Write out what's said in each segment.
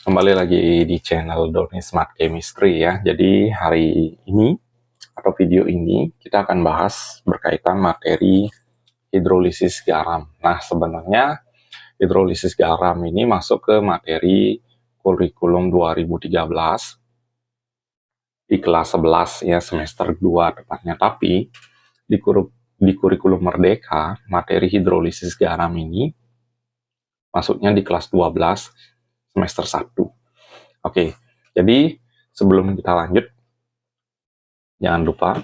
Kembali lagi di channel Doni Smart Chemistry ya. Jadi hari ini atau video ini kita akan bahas berkaitan materi hidrolisis garam. Nah, sebenarnya hidrolisis garam ini masuk ke materi kurikulum 2013 di kelas 11 ya, semester 2 tepatnya. Tapi di kurikulum Merdeka, materi hidrolisis garam ini masuknya di kelas 12 semester 1. Oke, jadi sebelum kita lanjut, jangan lupa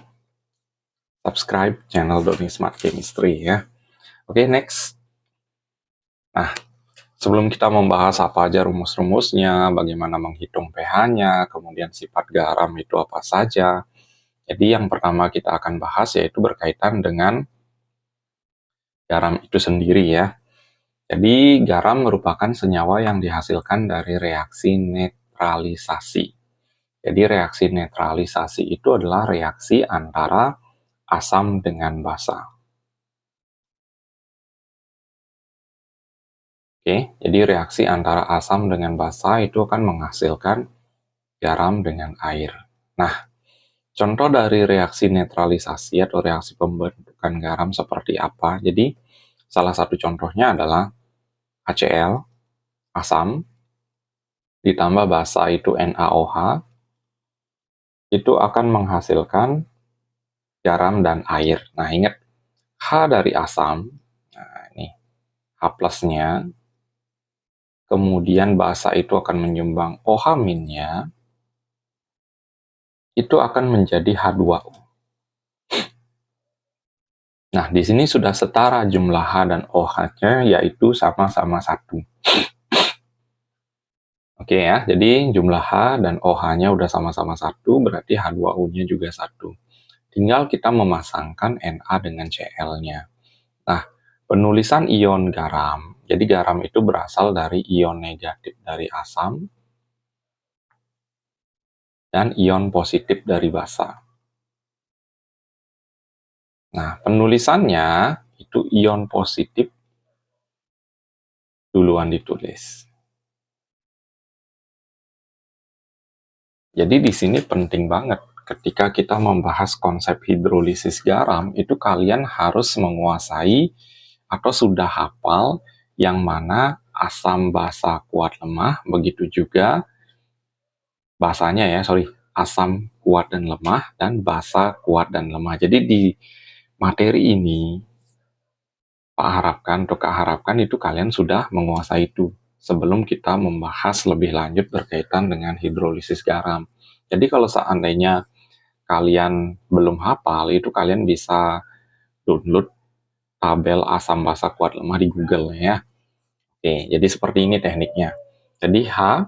subscribe channel Doni Smart Chemistry ya. Oke, next. Nah, sebelum kita membahas apa aja rumus-rumusnya, bagaimana menghitung pH-nya, kemudian sifat garam itu apa saja. Jadi yang pertama kita akan bahas yaitu berkaitan dengan garam itu sendiri ya. Jadi garam merupakan senyawa yang dihasilkan dari reaksi netralisasi. Jadi reaksi netralisasi itu adalah reaksi antara asam dengan basa. Oke, jadi reaksi antara asam dengan basa itu akan menghasilkan garam dengan air. Nah, contoh dari reaksi netralisasi atau reaksi pembentukan garam seperti apa? Jadi, salah satu contohnya adalah HCl, asam, ditambah basa itu NaOH, itu akan menghasilkan garam dan air. Nah, ingat, H dari asam, nah ini H plusnya, kemudian basa itu akan menyumbang OH minnya, itu akan menjadi H2O. Nah, di sini sudah setara jumlah H dan OH-nya, yaitu sama-sama 1. Oke ya, jadi jumlah H dan OH-nya udah sama-sama 1, berarti H2O-nya juga 1. Tinggal kita memasangkan Na dengan Cl-nya. Nah, penulisan ion garam, jadi garam itu berasal dari ion negatif dari asam, dan ion positif dari basa. Nah, penulisannya itu ion positif duluan ditulis. Jadi di sini penting banget ketika kita membahas konsep hidrolisis garam, itu kalian harus menguasai atau sudah hafal yang mana asam basa kuat lemah, begitu juga basanya ya, asam kuat dan lemah dan basa kuat dan lemah. Jadi di materi ini Pak harapkan atau Kak harapkan itu kalian sudah menguasai itu sebelum kita membahas lebih lanjut berkaitan dengan hidrolisis garam. Jadi kalau seandainya kalian belum hafal, itu kalian bisa download tabel asam basa kuat lemah di Google ya. Oke, jadi seperti ini tekniknya. Jadi H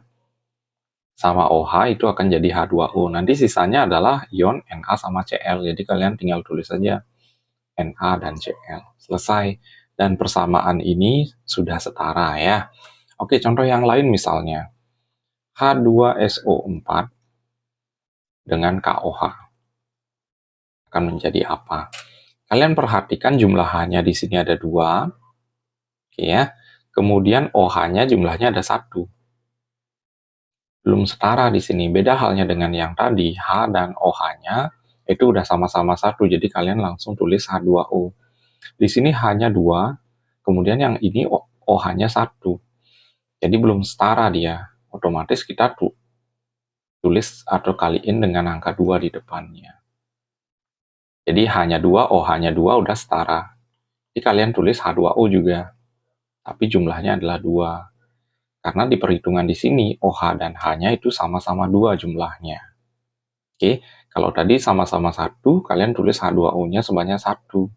sama OH itu akan jadi H2O. Nanti sisanya adalah ion Na sama Cl. Jadi kalian tinggal tulis saja Na dan Cl. Selesai. Dan persamaan ini sudah setara ya. Oke, contoh yang lain misalnya. H2SO4 dengan KOH akan menjadi apa? Kalian perhatikan jumlah H-nya di sini ada 2. Oke ya. Kemudian OH-nya jumlahnya ada 1. Belum setara di sini. Beda halnya dengan yang tadi, H dan OH-nya itu udah sama-sama 1. Jadi kalian langsung tulis H2O. Di sini H-nya 2, kemudian yang ini OH-nya 1. Jadi belum setara dia. Otomatis kita tulis atau kaliin dengan angka 2 di depannya. Jadi H-nya 2, OH-nya 2 udah setara. Jadi kalian tulis H2O juga. Tapi jumlahnya adalah 2. Karena di perhitungan di sini, OH dan H-nya itu sama-sama 2 jumlahnya. Oke, kalau tadi sama-sama 1, kalian tulis H2O-nya sebanyak 1.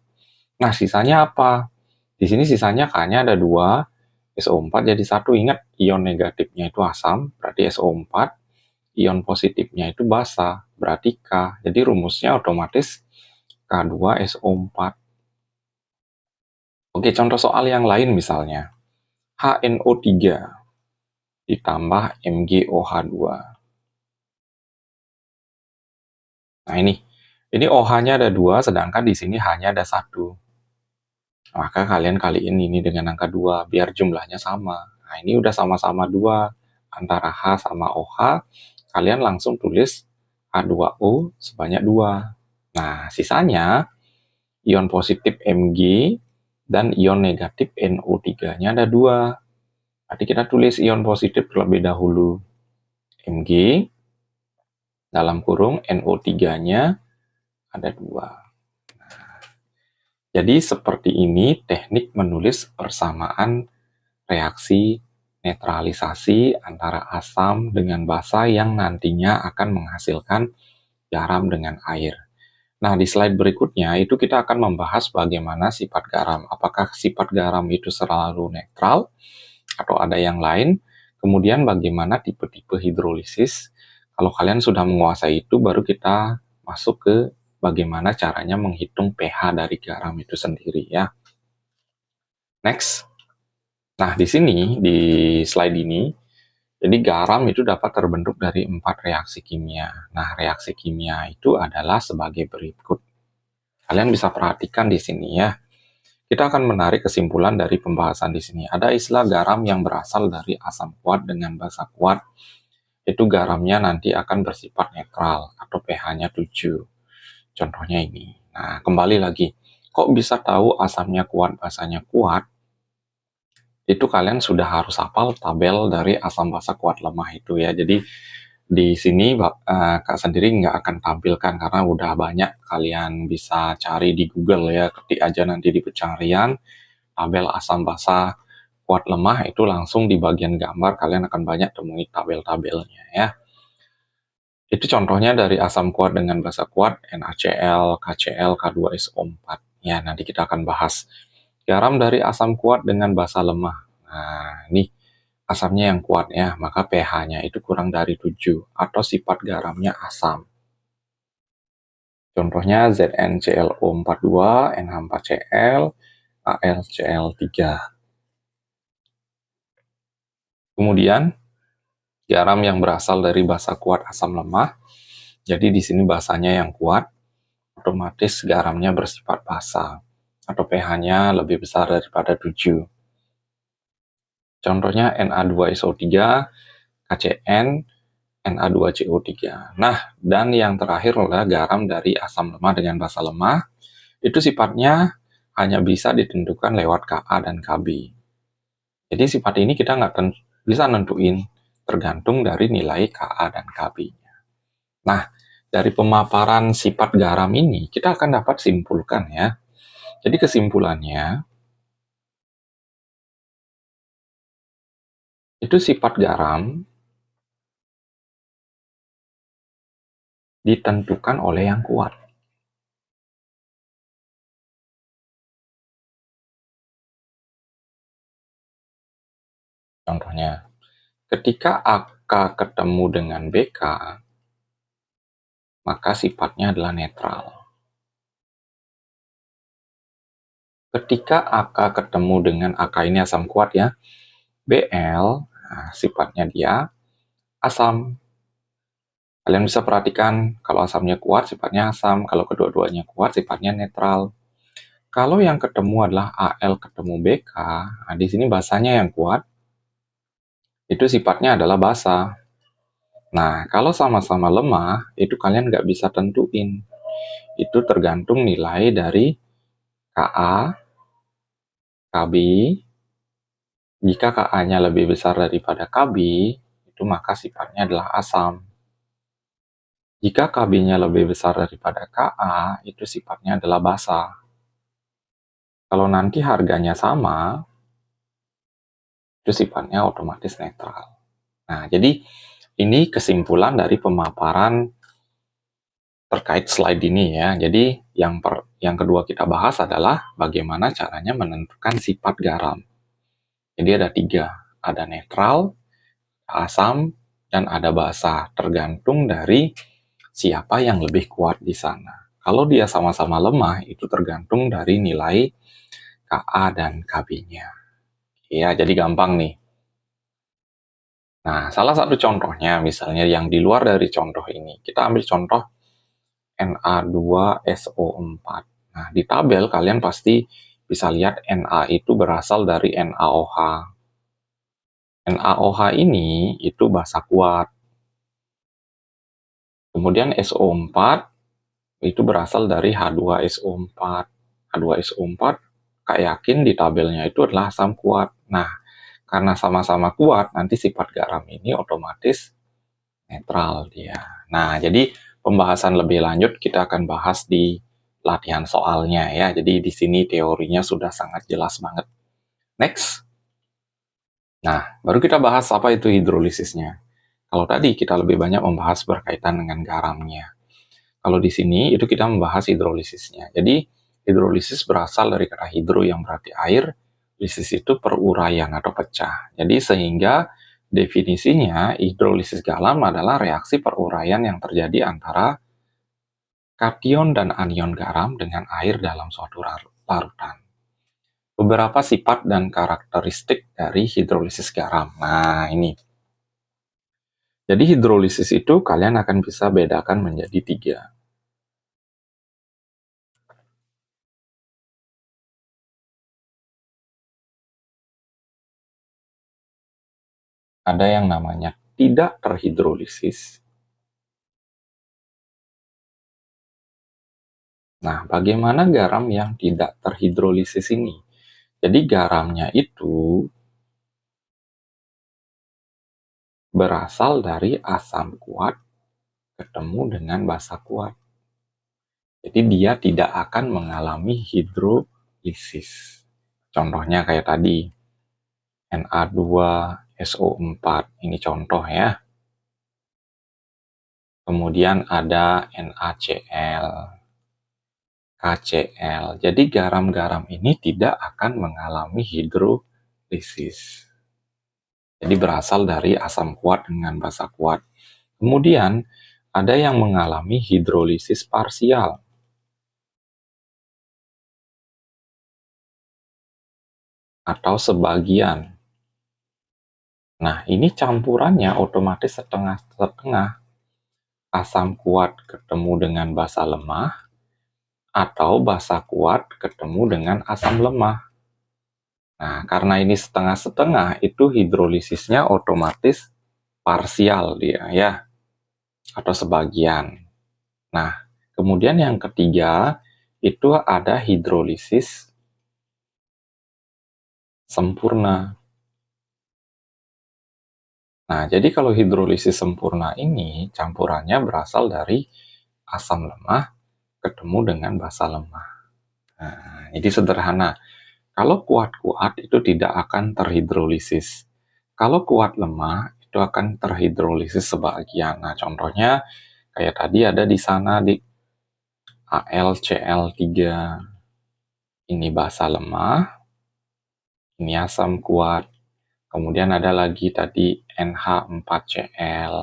Nah, sisanya apa? Di sini sisanya K-nya ada 2, SO4 jadi 1. Ingat, ion negatifnya itu asam, berarti SO4. Ion positifnya itu basa, berarti K. Jadi rumusnya otomatis K2SO4. Oke, contoh soal yang lain misalnya. HNO3 ditambah MgOH2. Nah ini OH-nya ada 2, sedangkan di sini H-nya ada 1. Maka kalian kaliin ini dengan angka 2, biar jumlahnya sama. Nah ini udah sama-sama 2, antara H sama OH, kalian langsung tulis H2O sebanyak 2. Nah, sisanya ion positif Mg dan ion negatif NO3-nya ada 2. Nanti kita tulis ion positif terlebih dahulu. Mg dalam kurung NO3-nya ada 2. Jadi seperti ini teknik menulis persamaan reaksi netralisasi antara asam dengan basa yang nantinya akan menghasilkan garam dengan air. Nah, di slide berikutnya itu kita akan membahas bagaimana sifat garam. Apakah sifat garam itu selalu netral atau ada yang lain? Kemudian bagaimana tipe-tipe hidrolisis? Kalau kalian sudah menguasai itu, baru kita masuk ke bagaimana caranya menghitung pH dari garam itu sendiri ya. Next. Nah, di sini, di slide ini, jadi garam itu dapat terbentuk dari 4 reaksi kimia. Nah, reaksi kimia itu adalah sebagai berikut. Kalian bisa perhatikan di sini ya. Kita akan menarik kesimpulan dari pembahasan di sini. Ada istilah garam yang berasal dari asam kuat dengan basa kuat. Itu garamnya nanti akan bersifat netral atau pH-nya 7. Contohnya ini. Nah, kembali lagi. Kok bisa tahu asamnya kuat, basanya kuat? Itu kalian sudah harus hafal tabel dari asam basa kuat lemah itu ya. Jadi di sini Kak sendiri nggak akan tampilkan karena udah banyak kalian bisa cari di Google ya. Ketik aja nanti di pencarian tabel asam basa kuat lemah itu langsung di bagian gambar kalian akan banyak temui tabel-tabelnya ya. Itu contohnya dari asam kuat dengan basa kuat NaCl, KCl, K2SO4. Ya, nanti kita akan bahas. Garam dari asam kuat dengan basa lemah. Nah, ini asamnya yang kuat ya, maka pH-nya itu kurang dari 7 atau sifat garamnya asam. Contohnya ZnClO42, NH4Cl, AlCl3. Kemudian garam yang berasal dari basa kuat asam lemah. Jadi di sini basanya yang kuat, otomatis garamnya bersifat basa atau pH-nya lebih besar daripada 7. Contohnya Na2SO3, KCN, Na2CO3. Nah, dan yang terakhir adalah garam dari asam lemah dengan basa lemah. Itu sifatnya hanya bisa ditentukan lewat Ka dan Kb. Jadi sifat ini kita nggak bisa nentuin, tergantung dari nilai Ka dan Kb-nya. Nah, dari pemaparan sifat garam ini, kita akan dapat simpulkan ya. Jadi kesimpulannya, itu sifat garam ditentukan oleh yang kuat. Contohnya, ketika AK ketemu dengan BK, maka sifatnya adalah netral. Ketika AK ketemu dengan AK ini asam kuat ya, Bl, nah, sifatnya dia asam. Kalian bisa perhatikan, kalau asamnya kuat sifatnya asam, kalau kedua-duanya kuat sifatnya netral. Kalau yang ketemu adalah Al ketemu BK, nah di sini basanya yang kuat, itu sifatnya adalah basa. Nah, kalau sama-sama lemah, itu kalian nggak bisa tentuin. Itu tergantung nilai dari Ka, Kb. Jika Ka-nya lebih besar daripada Kb, itu maka sifatnya adalah asam. Jika Kb-nya lebih besar daripada Ka, itu sifatnya adalah basa. Kalau nanti harganya sama, itu sifatnya otomatis netral. Nah, jadi ini kesimpulan dari pemaparan terkait slide ini ya. Jadi yang kedua kita bahas adalah bagaimana caranya menentukan sifat garam. Jadi ada 3, ada netral, asam, dan ada basa. Tergantung dari siapa yang lebih kuat di sana. Kalau dia sama-sama lemah, itu tergantung dari nilai Ka dan Kb-nya. Ya, jadi gampang nih. Nah, salah satu contohnya misalnya yang di luar dari contoh ini. Kita ambil contoh Na2SO4. Nah, di tabel kalian pasti bisa lihat Na itu berasal dari NaOH. NaOH ini itu basa kuat. Kemudian SO4 itu berasal dari H2SO4. H2SO4, Kak yakin di tabelnya itu adalah asam kuat. Nah, karena sama-sama kuat, nanti sifat garam ini otomatis netral dia. Nah, jadi pembahasan lebih lanjut kita akan bahas di latihan soalnya ya. Jadi di sini teorinya sudah sangat jelas banget. Next. Nah, baru kita bahas apa itu hidrolisisnya. Kalau tadi kita lebih banyak membahas berkaitan dengan garamnya. Kalau di sini itu kita membahas hidrolisisnya. Jadi hidrolisis berasal dari kata hidro yang berarti air, lisis itu peruraian atau pecah. Jadi sehingga definisinya hidrolisis garam adalah reaksi peruraian yang terjadi antara kation dan anion garam dengan air dalam suatu larutan. Beberapa sifat dan karakteristik dari hidrolisis garam. Nah, ini. Jadi hidrolisis itu kalian akan bisa bedakan menjadi 3. Ada yang namanya tidak terhidrolisis. Nah, bagaimana garam yang tidak terhidrolisis ini? Jadi garamnya itu berasal dari asam kuat ketemu dengan basa kuat. Jadi dia tidak akan mengalami hidrolisis. Contohnya kayak tadi, Na2SO4. Ini contoh ya. Kemudian ada NaCl, KCl. Jadi garam-garam ini tidak akan mengalami hidrolisis. Jadi berasal dari asam kuat dengan basa kuat. Kemudian ada yang mengalami hidrolisis parsial atau sebagian. Nah, ini campurannya otomatis setengah-setengah. Asam kuat ketemu dengan basa lemah atau basa kuat ketemu dengan asam lemah. Nah, karena ini setengah-setengah, itu hidrolisisnya otomatis parsial dia ya, atau sebagian. Nah, kemudian yang ketiga, itu ada hidrolisis sempurna. Nah, jadi kalau hidrolisis sempurna ini, campurannya berasal dari asam lemah ketemu dengan basa lemah. Nah, jadi sederhana. Kalau kuat-kuat itu tidak akan terhidrolisis. Kalau kuat lemah itu akan terhidrolisis sebagian. Nah, contohnya kayak tadi ada di sana di AlCl3. Ini basa lemah, ini asam kuat. Kemudian ada lagi tadi NH4Cl.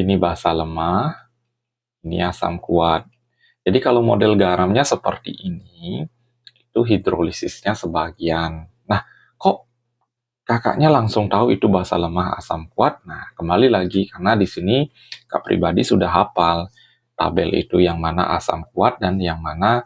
Ini basa lemah, ini asam kuat. Jadi kalau model garamnya seperti ini, itu hidrolisisnya sebagian. Nah, kok kakaknya langsung tahu itu basa lemah asam kuat? Nah, kembali lagi karena di sini Kak pribadi sudah hafal tabel itu yang mana asam kuat dan yang mana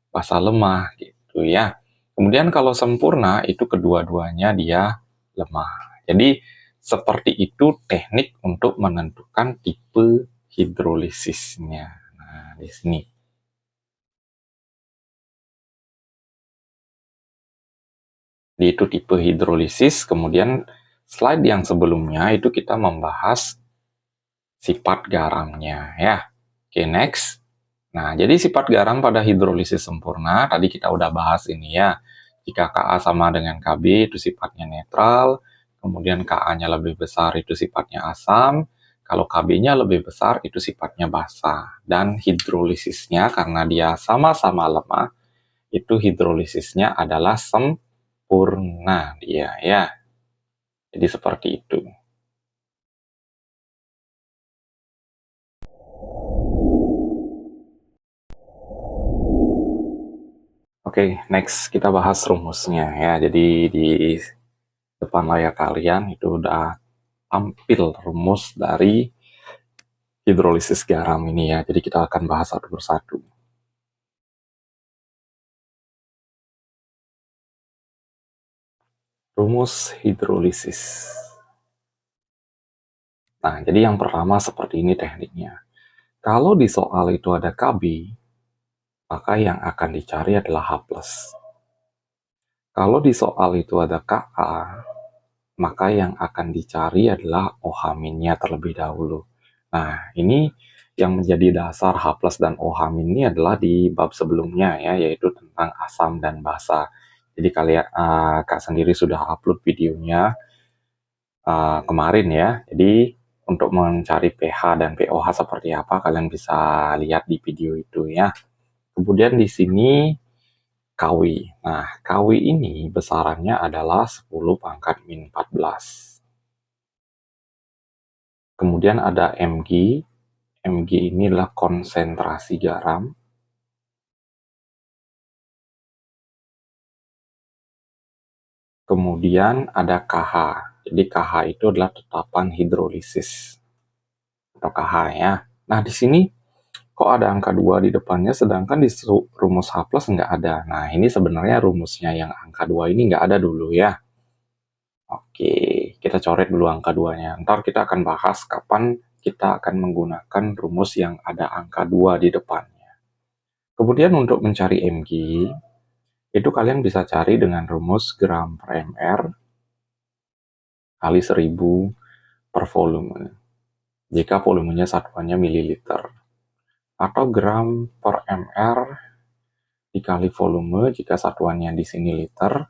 basa lemah gitu ya. Kemudian kalau sempurna itu kedua-duanya dia lemah. Jadi seperti itu teknik untuk menentukan tipe hidrolisisnya. Nah, di sini. Itu tipe hidrolisis. Kemudian slide yang sebelumnya itu kita membahas sifat garamnya ya. Oke, next. Nah, jadi sifat garam pada hidrolisis sempurna, tadi kita udah bahas ini ya. Jika Ka sama dengan Kb itu sifatnya netral, kemudian Ka-nya lebih besar itu sifatnya asam, kalau Kb-nya lebih besar itu sifatnya basa. Dan hidrolisisnya karena dia sama-sama lemah, itu hidrolisisnya adalah sempurna dia ya. Jadi seperti itu. Oke, next kita bahas rumusnya ya. Jadi di depan layar kalian itu udah tampil rumus dari hidrolisis garam ini ya. Jadi kita akan bahas satu persatu. Rumus hidrolisis. Nah, jadi yang pertama seperti ini tekniknya. Kalau di soal itu ada Kb, maka yang akan dicari adalah H+. Kalau di soal itu ada Ka, maka yang akan dicari adalah OH- terlebih dahulu. Nah, ini yang menjadi dasar H+ dan OH- ini adalah di bab sebelumnya ya, yaitu tentang asam dan basa. Jadi kalian Kak sendiri sudah upload videonya kemarin ya. Jadi untuk mencari pH dan pOH seperti apa kalian bisa lihat di video itu ya. Kemudian di sini Kw. Nah, Kw ini besarannya adalah 10 pangkat min 14. Kemudian ada Mg. Mg ini adalah konsentrasi garam. Kemudian ada Kh. Jadi Kh itu adalah tetapan hidrolisis atau Kh ya. Nah, di sini kok ada angka 2 di depannya, sedangkan di rumus H plus nggak ada. Nah, ini sebenarnya rumusnya yang angka 2 ini nggak ada dulu ya. Oke, kita coret dulu angka 2-nya. Ntar kita akan bahas kapan kita akan menggunakan rumus yang ada angka 2 di depannya. Kemudian untuk mencari Mg, itu kalian bisa cari dengan rumus gram per mr kali 1000 per volume. Jika volumenya satuannya mililiter. Atau gram per mr dikali volume jika satuannya di sini liter,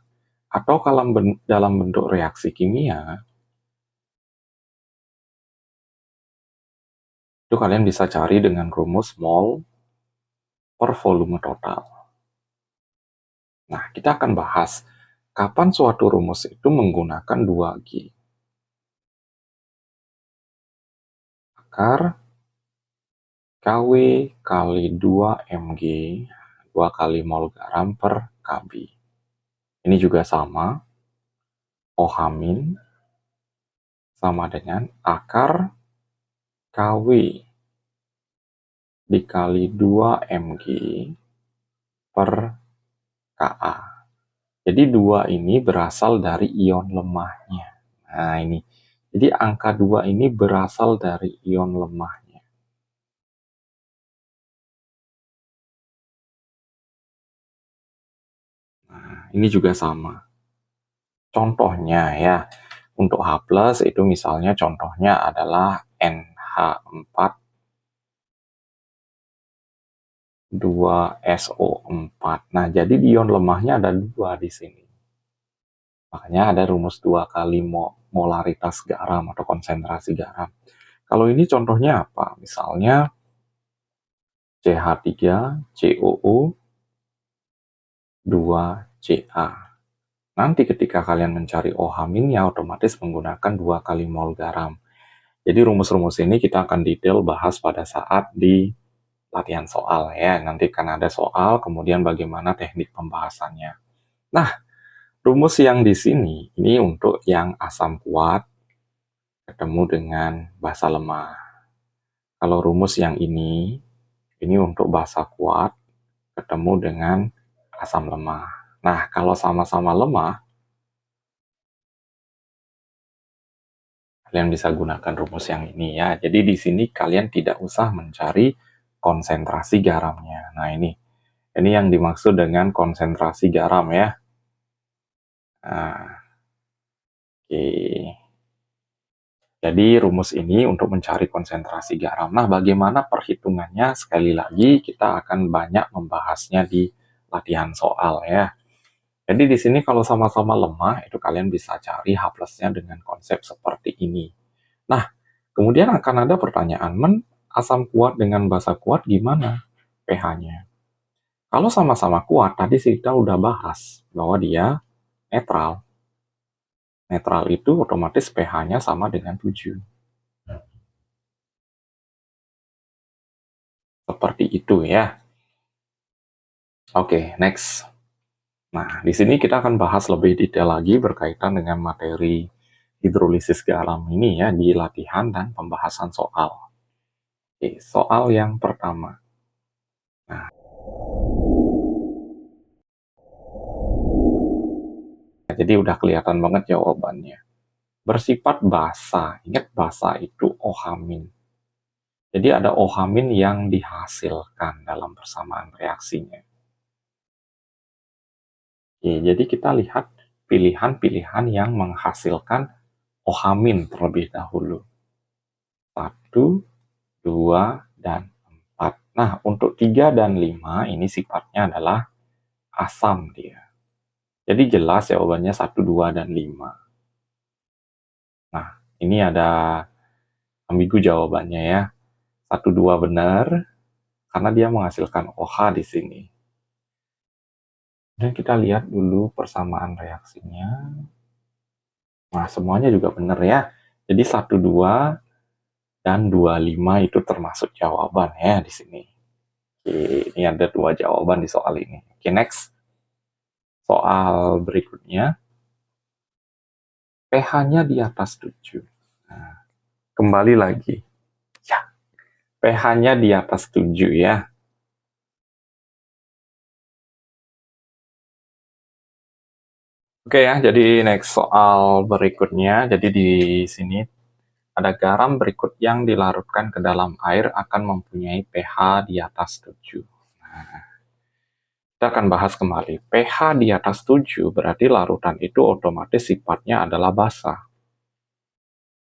atau kalau dalam bentuk reaksi kimia, itu kalian bisa cari dengan rumus mol per volume total. Nah, kita akan bahas kapan suatu rumus itu menggunakan 2G. Akar Kw kali 2 Mg, 2 kali mol garam per Kb. Ini juga sama, OH- sama dengan akar Kw dikali 2 Mg per Ka. Jadi 2 ini berasal dari ion lemahnya. Nah, ini. Jadi angka 2 ini berasal dari ion lemahnya. Nah, ini juga sama. Contohnya ya, untuk H+ itu misalnya contohnya adalah NH4 2SO4. Nah, jadi ion lemahnya ada 2 di sini. Makanya ada rumus 2 kali molaritas garam atau konsentrasi garam. Kalau ini contohnya apa? Misalnya CH3COO 2Ca. Nanti ketika kalian mencari OH- ya otomatis menggunakan 2 kali mol garam. Jadi rumus-rumus ini kita akan detail bahas pada saat di latihan soal ya. Nanti kan ada soal, kemudian bagaimana teknik pembahasannya. Nah, rumus yang di sini ini untuk yang asam kuat ketemu dengan basa lemah. Kalau rumus yang ini untuk basa kuat ketemu dengan asam lemah. Nah, kalau sama-sama lemah, kalian bisa gunakan rumus yang ini ya. Jadi di sini kalian tidak usah mencari konsentrasi garamnya. Nah, ini yang dimaksud dengan konsentrasi garam ya. Nah, oke. Jadi rumus ini untuk mencari konsentrasi garam. Nah, bagaimana perhitungannya? Sekali lagi kita akan banyak membahasnya di latihan soal ya. Jadi di sini kalau sama-sama lemah, itu kalian bisa cari H+-nya dengan konsep seperti ini. Nah, kemudian akan ada pertanyaan, asam kuat dengan basa kuat gimana pH-nya? Kalau sama-sama kuat, tadi kita udah bahas bahwa dia netral. Netral itu otomatis pH-nya sama dengan 7. Seperti itu ya. Oke, next. Nah, di sini kita akan bahas lebih detail lagi berkaitan dengan materi hidrolisis garam ini ya di latihan dan pembahasan soal. Oke, soal yang pertama. Nah, Jadi udah kelihatan banget jawabannya. Bersifat basa. Ingat basa itu ohamin. Jadi ada ohamin yang dihasilkan dalam persamaan reaksinya. Oke, jadi kita lihat pilihan-pilihan yang menghasilkan ohamin terlebih dahulu. 1, 2, dan 4. Nah, untuk 3 dan 5 ini sifatnya adalah asam dia. Jadi jelas jawabannya 1, 2, dan 5. Nah, ini ada ambigu jawabannya ya. 1, 2 benar, karena dia menghasilkan OH di sini. Dan kita lihat dulu persamaan reaksinya. Nah, semuanya juga benar ya. Jadi 1, 2, dan 25 itu termasuk jawaban ya di sini. Oke, ini ada 2 jawaban di soal ini. Oke, next. Soal berikutnya. pH-nya di atas 7. Nah, kembali lagi. Ya, pH-nya di atas 7 ya. Oke ya, jadi next soal berikutnya. Jadi di sini ada garam berikut yang dilarutkan ke dalam air akan mempunyai pH di atas 7. Nah, kita akan bahas kembali. pH di atas 7 berarti larutan itu otomatis sifatnya adalah basa.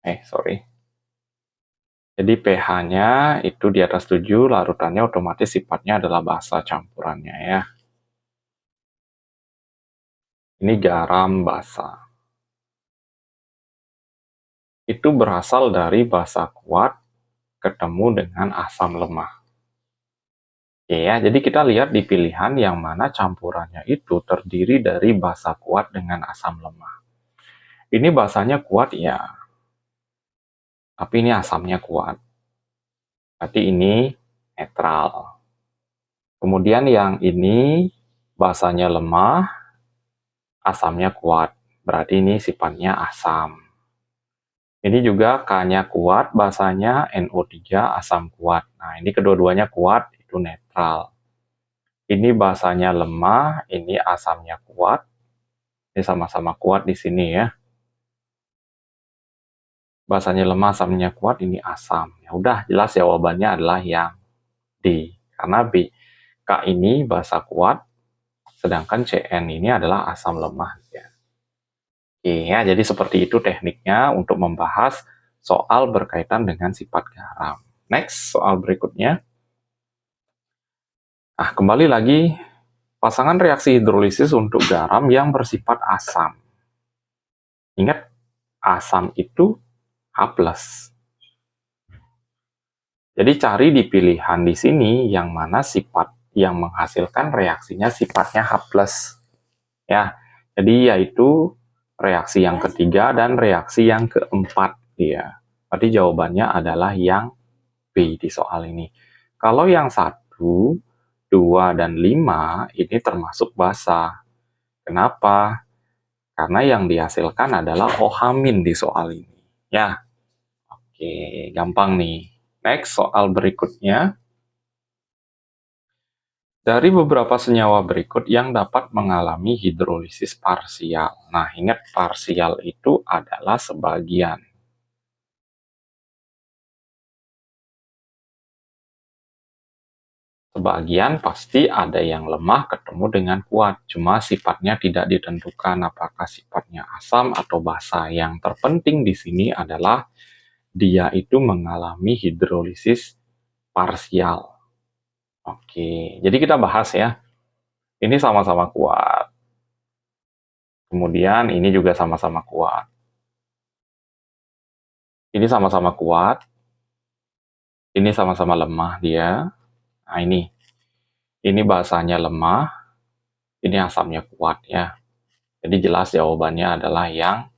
Sorry. Jadi pH-nya itu di atas 7, larutannya otomatis sifatnya adalah basa campurannya ya. Ini garam basa. Itu berasal dari basa kuat ketemu dengan asam lemah. Oke ya, jadi kita lihat di pilihan yang mana campurannya itu terdiri dari basa kuat dengan asam lemah. Ini basanya kuat ya, tapi ini asamnya kuat. Berarti ini netral. Kemudian yang ini basanya lemah, asamnya kuat. Berarti ini sifatnya asam. Ini juga K-nya kuat, basanya NO3, asam kuat. Nah, ini kedua-duanya kuat, itu netral. Ini basanya lemah, ini asamnya kuat. Ini sama-sama kuat di sini ya. Basanya lemah, asamnya kuat, ini asam. Ya udah, jelas jawabannya adalah yang D. Karena B, K ini basa kuat, sedangkan Cn ini adalah asam lemah. Ya. Oke ya, jadi seperti itu tekniknya untuk membahas soal berkaitan dengan sifat garam. Next, soal berikutnya. Nah, kembali lagi, pasangan reaksi hidrolisis untuk garam yang bersifat asam. Ingat, asam itu H+. Jadi cari di pilihan di sini yang mana sifat yang menghasilkan reaksinya sifatnya H+. Ya, jadi yaitu reaksi yang ketiga dan reaksi yang keempat. Ya, berarti jawabannya adalah yang B di soal ini. Kalau yang 1, 2, dan 5 ini termasuk basa. Kenapa? Karena yang dihasilkan adalah ohamin di soal ini. Ya, oke, gampang nih. Next, soal berikutnya. Dari beberapa senyawa berikut yang dapat mengalami hidrolisis parsial. Nah, ingat parsial itu adalah sebagian. Sebagian pasti ada yang lemah ketemu dengan kuat, cuma sifatnya tidak ditentukan apakah sifatnya asam atau basa. Yang terpenting di sini adalah dia itu mengalami hidrolisis parsial. Oke, jadi kita bahas ya. Ini sama-sama kuat. Kemudian ini juga sama-sama kuat. Ini sama-sama kuat. Ini sama-sama lemah dia. Nah, ini basanya lemah, ini asamnya kuat ya. Jadi jelas jawabannya adalah yang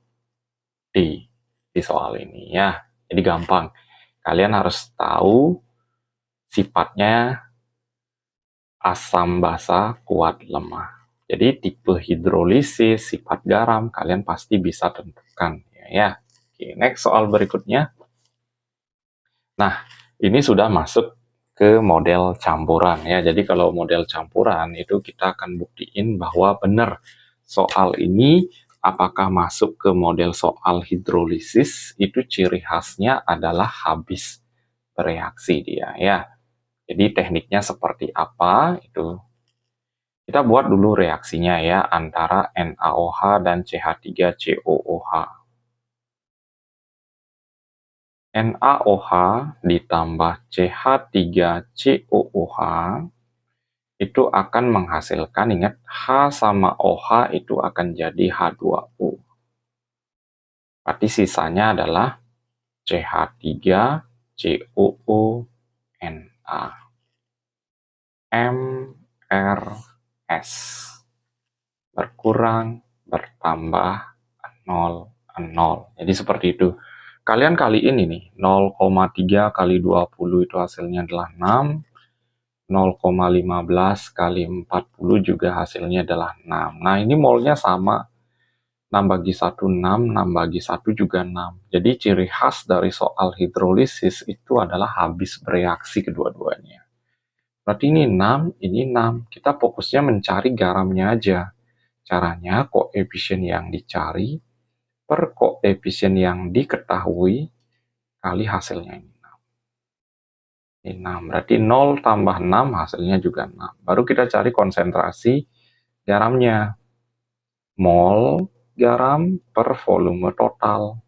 D di soal ini ya. Jadi gampang. Kalian harus tahu sifatnya asam basa kuat lemah. Jadi tipe hidrolisis, sifat garam kalian pasti bisa tentukan ya. Oke, next soal berikutnya. Nah, ini sudah masuk ke model campuran ya. Jadi kalau model campuran itu kita akan buktiin bahwa benar soal ini apakah masuk ke model soal hidrolisis, itu ciri khasnya adalah habis bereaksi dia ya. Jadi tekniknya seperti apa itu kita buat dulu reaksinya ya antara NaOH dan CH3COOH. NaOH ditambah CH3COOH itu akan menghasilkan, ingat H sama OH itu akan jadi H2O. Berarti sisanya adalah CH3COONA. MRS. Berkurang, bertambah, 0, 0. Jadi seperti itu. Kalian kaliin ini, 0,3 kali 20 itu hasilnya adalah 6. 0,15 kali 40 juga hasilnya adalah 6. Nah, ini molnya sama. 6 bagi 1, 6. 6 bagi 1 juga 6. Jadi ciri khas dari soal hidrolisis itu adalah habis bereaksi kedua-duanya. Berarti ini 6, ini 6. Kita fokusnya mencari garamnya aja. Caranya koefisien yang dicari per koefisien yang diketahui kali hasilnya ini 6. Berarti 0 tambah 6 hasilnya juga 6. Baru kita cari konsentrasi garamnya. Mol garam per volume total.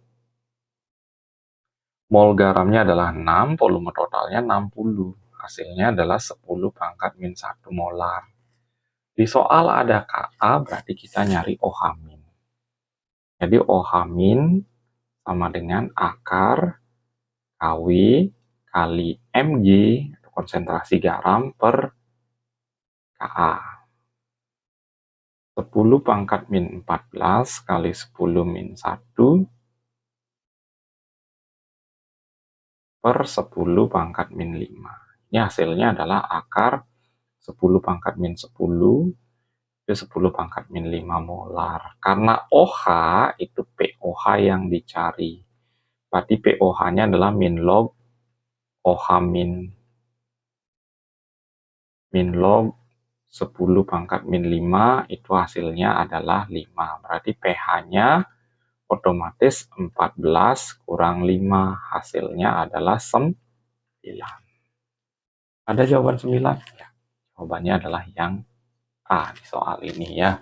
Mol garamnya adalah 6, volume totalnya 60. Hasilnya adalah 10 pangkat min 1 molar. Di soal ada Ka, berarti kita nyari OH-. Jadi OH- sama dengan akar Kw kali Mg, konsentrasi garam per Ka. 10 pangkat min 14 kali 10 min 1 per 10 pangkat min 5. Ini hasilnya adalah akar 10 pangkat min 10 ke 10 pangkat min 5 molar. Karena OH itu POH yang dicari. Berarti POH-nya adalah min log OH min log 10 pangkat min 5 itu hasilnya adalah 5. Berarti pH-nya otomatis 14 kurang 5. Hasilnya adalah 9. Ada jawaban 9? Ya, jawabannya adalah yang A di soal ini ya.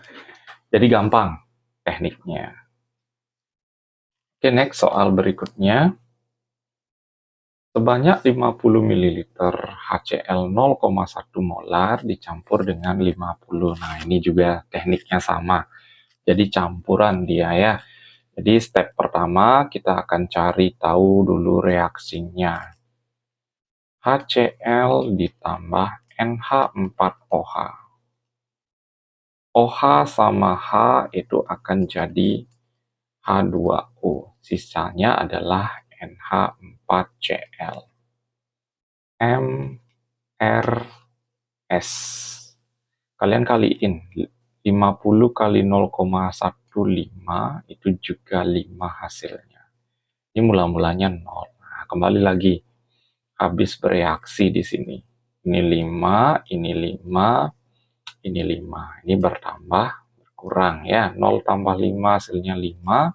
Jadi gampang tekniknya. Oke, next soal berikutnya. Sebanyak 50 ml HCl 0,1 molar dicampur dengan 50. Nah, ini juga tekniknya sama. Jadi campuran dia ya. Jadi step pertama kita akan cari tahu dulu reaksinya. HCl ditambah NH4OH. OH sama H itu akan jadi H2O. Sisanya adalah NH4Cl. MRS. Kalian kaliin. 50 kali 0,15 itu juga 5 hasilnya. Ini mula-mulanya 0. Nah, kembali lagi. Habis bereaksi di sini. Ini 5, ini 5, ini 5. Ini bertambah, berkurang ya. 0 tambah 5 hasilnya 5.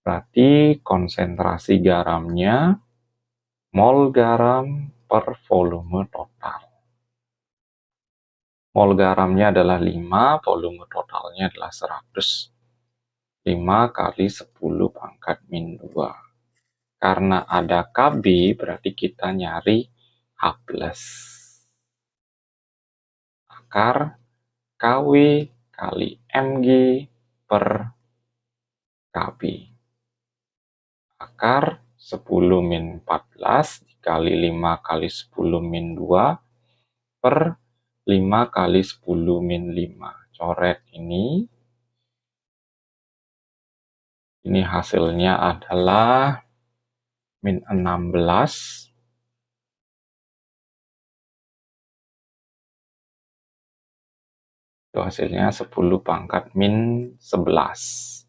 Berarti konsentrasi garamnya mol garam per volume total. Mol garamnya adalah 5, volume totalnya adalah 100. 5 kali 10 pangkat min 2. Karena ada Kb, berarti kita nyari H+. Akar Kw kali Mg per Kb. Akar 10 min 14 dikali 5 kali 10 min 2 per 5 kali 10 min 5. Coret ini. Ini hasilnya adalah min 16. Itu hasilnya 10 pangkat min 11.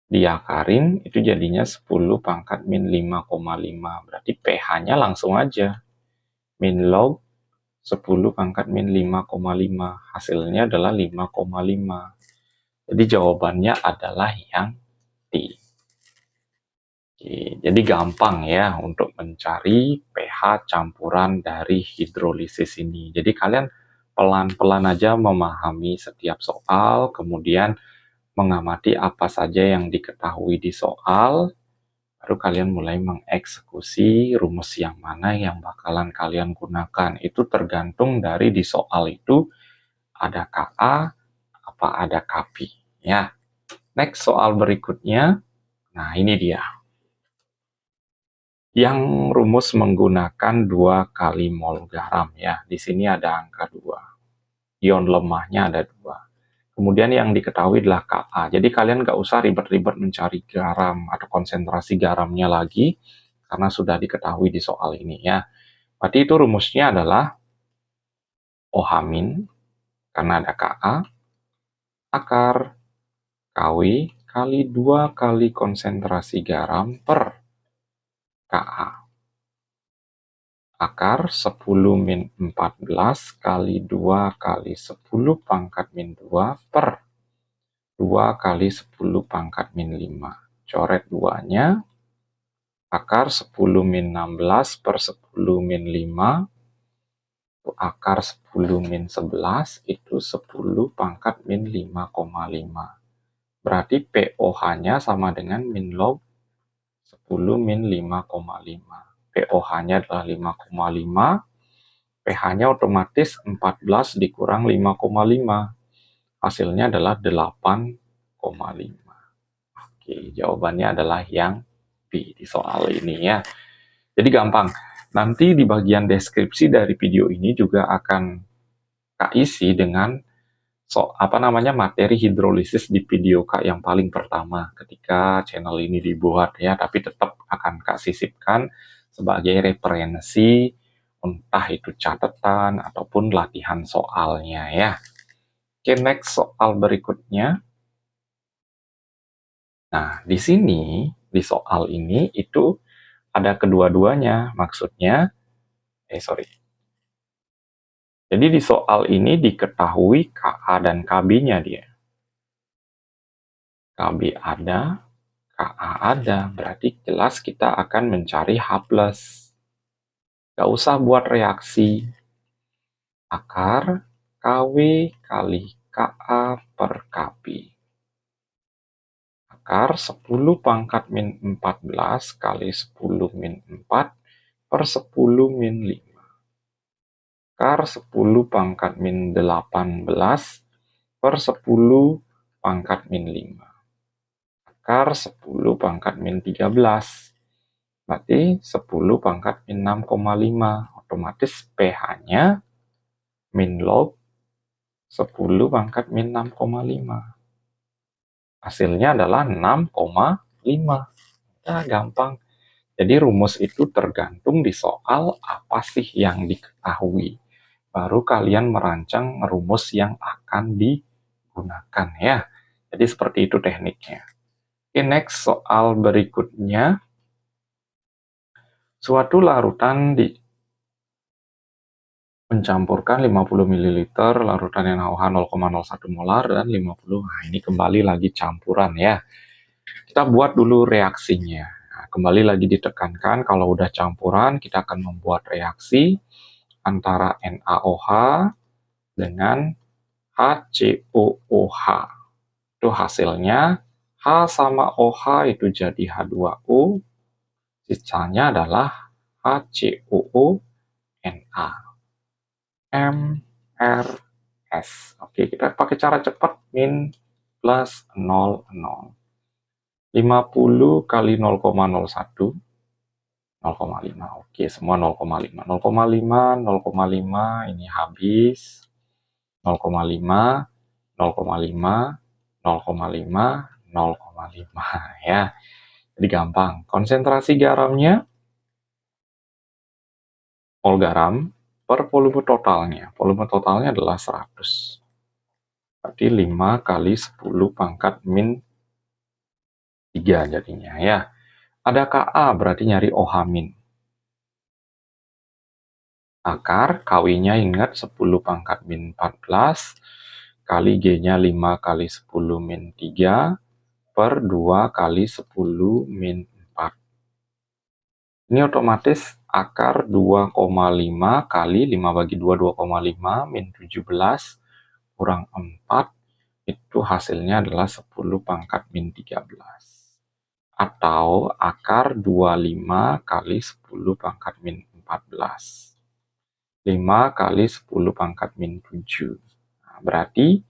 Diakarin itu jadinya 10 pangkat min 5,5. Berarti pH-nya langsung aja. Min log 10 pangkat min 5,5. Hasilnya adalah 5,5. Jadi jawabannya adalah yang D. Oke, jadi gampang ya untuk mencari pH campuran dari hidrolisis ini. Jadi kalian pelan-pelan aja memahami setiap soal, kemudian mengamati apa saja yang diketahui di soal, baru kalian mulai mengeksekusi rumus yang mana yang bakalan kalian gunakan. Itu tergantung dari di soal itu ada KA, apa ada KP. Ya. Next soal berikutnya, nah ini dia. Yang rumus menggunakan 2 kali mol garam ya. Di sini ada angka 2. Ion lemahnya ada 2. Kemudian yang diketahui adalah Ka. Jadi kalian nggak usah ribet-ribet mencari garam atau konsentrasi garamnya lagi, karena sudah diketahui di soal ini ya. Berarti itu rumusnya adalah OH- karena ada Ka, akar Kw kali 2 kali konsentrasi garam per Ka. Akar 10 min 14 kali 2 kali 10 pangkat min 2 per 2 kali 10 pangkat min 5. Coret 2-nya. Akar 10 min 16 per 10 min 5. Akar 10 min 11 itu 10 pangkat min 5,5. Berarti POH-nya sama dengan min log 10 min 5,5. POH-nya adalah 5,5. pH-nya otomatis 14 dikurang 5,5. Hasilnya adalah 8,5. Oke, jawabannya adalah yang B di soal ini ya. Jadi gampang. Nanti di bagian deskripsi dari video ini juga akan Kak isi dengan materi hidrolisis di video Kak yang paling pertama ketika channel ini dibuat ya, tapi tetap akan Kak sisipkan sebagai referensi, entah itu catatan ataupun latihan soalnya ya. Oke, next soal berikutnya. Nah, di sini di soal ini itu ada kedua-duanya, maksudnya sorry. Jadi di soal ini diketahui Ka dan Kb-nya dia. Kb ada, Ka ada, berarti jelas kita akan mencari H+. Gak usah buat reaksi. Akar Kw kali Ka per Kb. Akar 10 pangkat min 14 kali 10 min 4 per 10 min 5. Akar 10 pangkat min 18 per 10 pangkat min 5. Akar 10 pangkat min 13. Berarti 10 pangkat min 6,5. Otomatis pH-nya min log 10 pangkat min 6,5. Hasilnya adalah 6,5. Ya, gampang. Jadi rumus itu tergantung di soal apa sih yang diketahui. Baru kalian merancang rumus yang akan digunakan ya. Jadi seperti itu tekniknya. Oke, next soal berikutnya. Suatu larutan mencampurkan 50 ml larutan NaOH 0,01 molar dan 50. Nah, ini kembali lagi campuran ya. Kita buat dulu reaksinya. Nah, kembali lagi ditekankan kalau udah campuran kita akan membuat reaksi antara NaOH dengan HCOOH. Itu hasilnya H sama OH itu jadi H2O. Sisanya adalah HCOO-Na. MRS. Oke, kita pakai cara cepat. Min plus 00. 50 kali 0,01. 0,5. Oke, semua 0,5. 0,5, 0,5 ini habis. 0,5, 0,5, 0,5, 0,5 ya. Jadi gampang. Konsentrasi garamnya mol garam per volume totalnya. Volume totalnya adalah 100. Berarti 5 kali 10 pangkat min 3 jadinya ya. Ada Ka berarti nyari OH-. Akar Kw-nya ingat 10 pangkat min 14 kali G-nya 5 kali 10 min 3 per 2 kali 10 min 4. Ini otomatis akar 2,5 kali 5 bagi 2, 2,5 min 17 kurang 4, itu hasilnya adalah 10 pangkat min 13. Atau akar 25 kali 10 pangkat min 14. 5 kali 10 pangkat min 7. Nah, berarti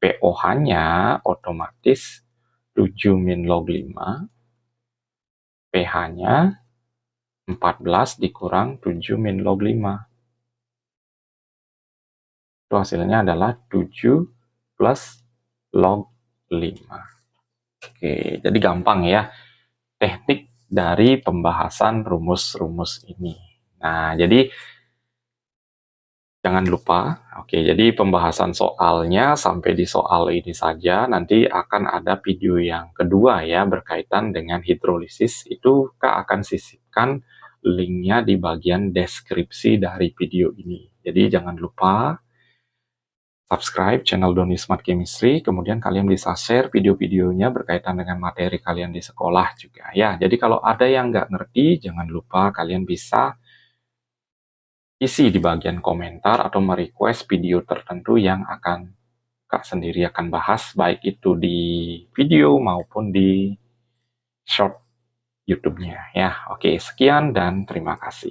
POH-nya otomatis 7 min log 5. PH-nya 14 dikurang 7 min log 5. Itu hasilnya adalah 7 plus log 5. Oke, jadi gampang ya teknik dari pembahasan rumus-rumus ini. Nah, jadi jangan lupa, jadi pembahasan soalnya sampai di soal ini saja. Nanti akan ada video yang kedua ya berkaitan dengan hidrolisis. Itu Kak akan sisipkan linknya di bagian deskripsi dari video ini. Jadi jangan lupa subscribe channel Doni Smart Chemistry, kemudian kalian bisa share video-videonya berkaitan dengan materi kalian di sekolah juga ya. Jadi kalau ada yang nggak ngerti, jangan lupa kalian bisa isi di bagian komentar atau merequest video tertentu yang akan Kak sendiri akan bahas, baik itu di video maupun di short YouTube-nya ya. Oke, sekian dan terima kasih.